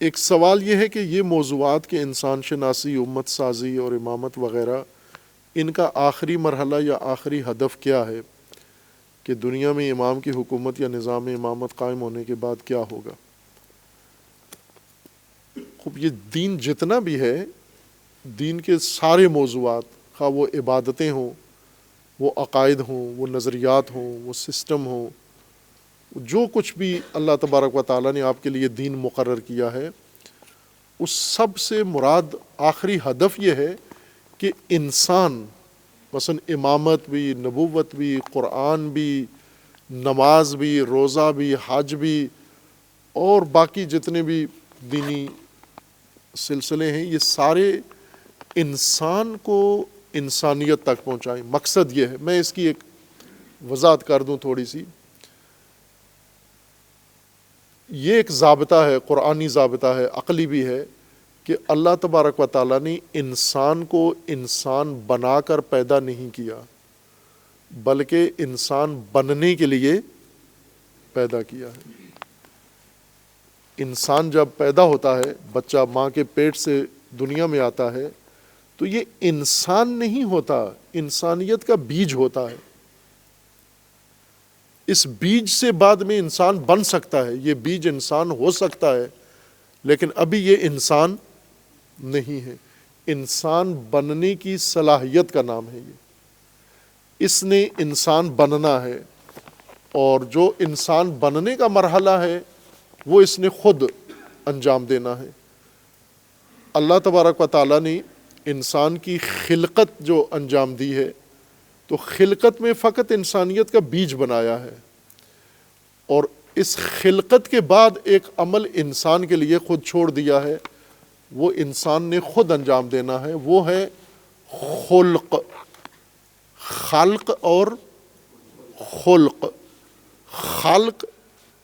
ایک سوال یہ ہے کہ یہ موضوعات کے انسان شناسی، امت سازی اور امامت وغیرہ، ان کا آخری مرحلہ یا آخری ہدف کیا ہے کہ دنیا میں امام کی حکومت یا نظام امامت قائم ہونے کے بعد کیا ہوگا؟ خوب، یہ دین جتنا بھی ہے، دین کے سارے موضوعات، خواہ وہ عبادتیں ہوں، وہ عقائد ہوں، وہ نظریات ہوں، وہ سسٹم ہوں، جو کچھ بھی اللہ تبارک و تعالیٰ نے آپ کے لیے دین مقرر کیا ہے، اس سب سے مراد آخری ہدف یہ ہے کہ انسان، مثلا امامت بھی، نبوت بھی، قرآن بھی، نماز بھی، روزہ بھی، حج بھی، اور باقی جتنے بھی دینی سلسلے ہیں، یہ سارے انسان کو انسانیت تک پہنچائیں۔ مقصد یہ ہے، میں اس کی ایک وضاحت کر دوں تھوڑی سی۔ یہ ایک ضابطہ ہے، قرآنی ضابطہ ہے، عقلی بھی ہے، کہ اللہ تبارک و تعالیٰ نے انسان کو انسان بنا کر پیدا نہیں کیا، بلکہ انسان بننے کے لیے پیدا کیا ہے۔ انسان جب پیدا ہوتا ہے، بچہ ماں کے پیٹ سے دنیا میں آتا ہے، تو یہ انسان نہیں ہوتا، انسانیت کا بیج ہوتا ہے۔ اس بیج سے بعد میں انسان بن سکتا ہے، یہ بیج انسان ہو سکتا ہے، لیکن ابھی یہ انسان نہیں ہے۔ انسان بننے کی صلاحیت کا نام ہے یہ۔ اس نے انسان بننا ہے، اور جو انسان بننے کا مرحلہ ہے وہ اس نے خود انجام دینا ہے۔ اللہ تبارک و تعالیٰ نے انسان کی خلقت جو انجام دی ہے، تو خلقت میں فقط انسانیت کا بیج بنایا ہے، اور اس خلقت کے بعد ایک عمل انسان کے لیے خود چھوڑ دیا ہے، وہ انسان نے خود انجام دینا ہے، وہ ہے خلق۔ خلق اور خلق۔ خلق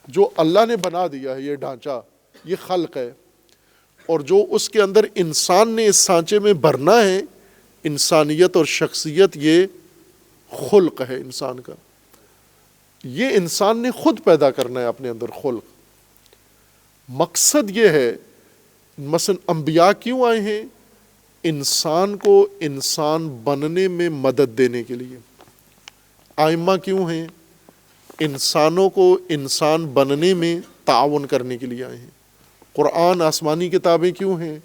جو اللہ نے بنا دیا ہے، یہ ڈھانچہ، یہ خلق ہے، اور جو اس کے اندر انسان نے اس سانچے میں بھرنا ہے، انسانیت اور شخصیت، یہ خلق ہے انسان کا۔ یہ انسان نے خود پیدا کرنا ہے اپنے اندر خلق۔ مقصد یہ ہے، مثلا انبیاء کیوں آئے ہیں؟ انسان کو انسان بننے میں مدد دینے کے لیے۔ ائمہ کیوں ہیں؟ انسانوں کو انسان بننے میں تعاون کرنے کے لیے آئے ہیں۔ قرآن، آسمانی کتابیں کیوں ہیں؟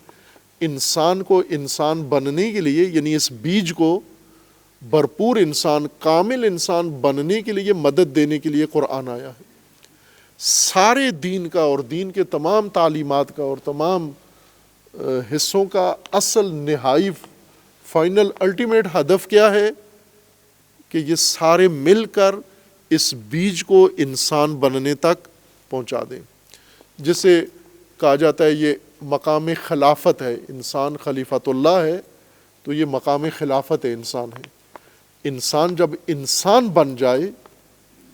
انسان کو انسان بننے کے لیے، یعنی اس بیج کو بھرپور انسان، کامل انسان بننے کے لیے مدد دینے کے لیے قرآن آیا ہے۔ سارے دین کا اور دین کے تمام تعلیمات کا اور تمام حصوں کا اصل، نہائی، فائنل، الٹیمیٹ ہدف کیا ہے؟ کہ یہ سارے مل کر اس بیج کو انسان بننے تک پہنچا دیں۔ جسے کہا جاتا ہے یہ مقام خلافت ہے، انسان خلیفۃ اللہ ہے، تو یہ مقام خلافت ہے، انسان ہے۔ انسان جب انسان بن جائے،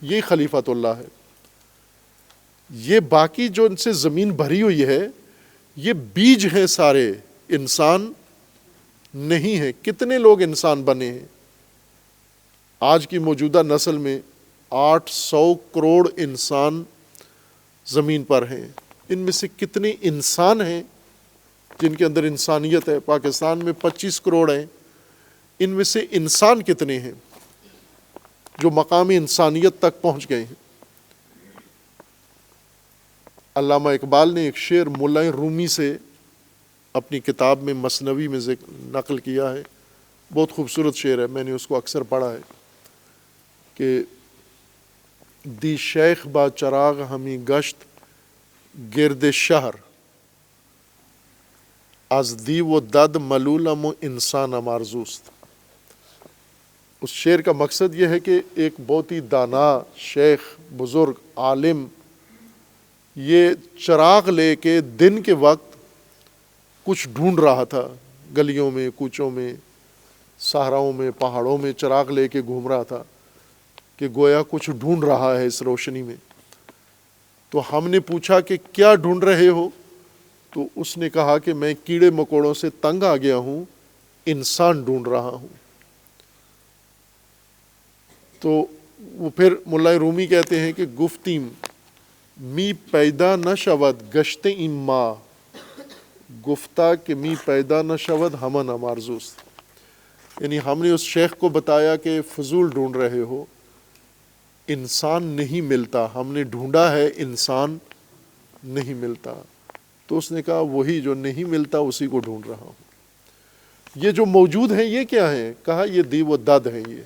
یہ خلیفۃ اللہ ہے۔ یہ باقی جو ان سے زمین بھری ہوئی ہے، یہ بیج ہیں، سارے انسان نہیں ہے۔ کتنے لوگ انسان بنے ہیں؟ آج کی موجودہ نسل میں 800 کروڑ انسان زمین پر ہیں۔ ان میں سے کتنے انسان ہیں جن کے اندر انسانیت ہے؟ پاکستان میں 25 کروڑ ہیں۔ ان میں سے انسان کتنے ہیں جو مقام انسانیت تک پہنچ گئے ہیں؟ علامہ اقبال نے ایک شعر مولا رومی سے اپنی کتاب میں مثنوی میں نقل کیا ہے، بہت خوبصورت شعر ہے، میں نے اس کو اکثر پڑھا ہے، کہ دی شیخ با چراغ ہمی گشت گرد شہر، از دی و دد ملولم و انسان مارزوست۔ اس شعر کا مقصد یہ ہے کہ ایک بہت ہی دانا، شیخ، بزرگ، عالم، یہ چراغ لے کے دن کے وقت کچھ ڈھونڈ رہا تھا، گلیوں میں، کوچوں میں، صحراؤں میں، پہاڑوں میں چراغ لے کے گھوم رہا تھا، کہ گویا کچھ ڈھونڈ رہا ہے اس روشنی میں۔ تو ہم نے پوچھا کہ کیا ڈھونڈ رہے ہو؟ تو اس نے کہا کہ میں کیڑے مکوڑوں سے تنگ آ گیا ہوں، انسان ڈھونڈ رہا ہوں۔ تو وہ پھر مولا رومی کہتے ہیں کہ گفتیم می پیدا نہ شود گشت ایم ماں، گفتہ کہ می پیدا نہ شود ہمن امارزوست، یعنی ہم نے اس شیخ کو بتایا کہ فضول ڈھونڈ رہے ہو، انسان نہیں ملتا، ہم نے ڈھونڈا ہے انسان نہیں ملتا۔ تو اس نے کہا وہی جو نہیں ملتا اسی کو ڈھونڈ رہا ہوں۔ یہ جو موجود ہیں یہ کیا ہیں؟ کہا یہ دیو و دد ہیں، یہ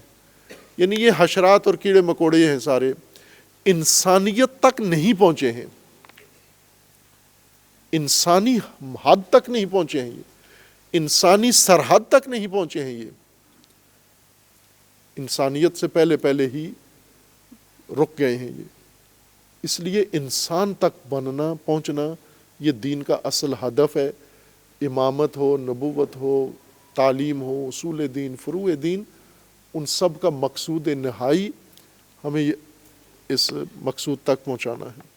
یعنی یہ حشرات اور کیڑے مکوڑے ہیں، سارے انسانیت تک نہیں پہنچے ہیں، انسانی حد تک نہیں پہنچے ہیں، یہ انسانی سرحد تک نہیں پہنچے ہیں، یہ انسانیت سے پہلے پہلے ہی رک گئے ہیں یہ۔ اس لیے انسان تک بننا پہنچنا یہ دین کا اصل ہدف ہے۔ امامت ہو، نبوت ہو، تعلیم ہو، اصول دین، فروع دین، ان سب کا مقصود نہائی ہمیں اس مقصود تک پہنچانا ہے۔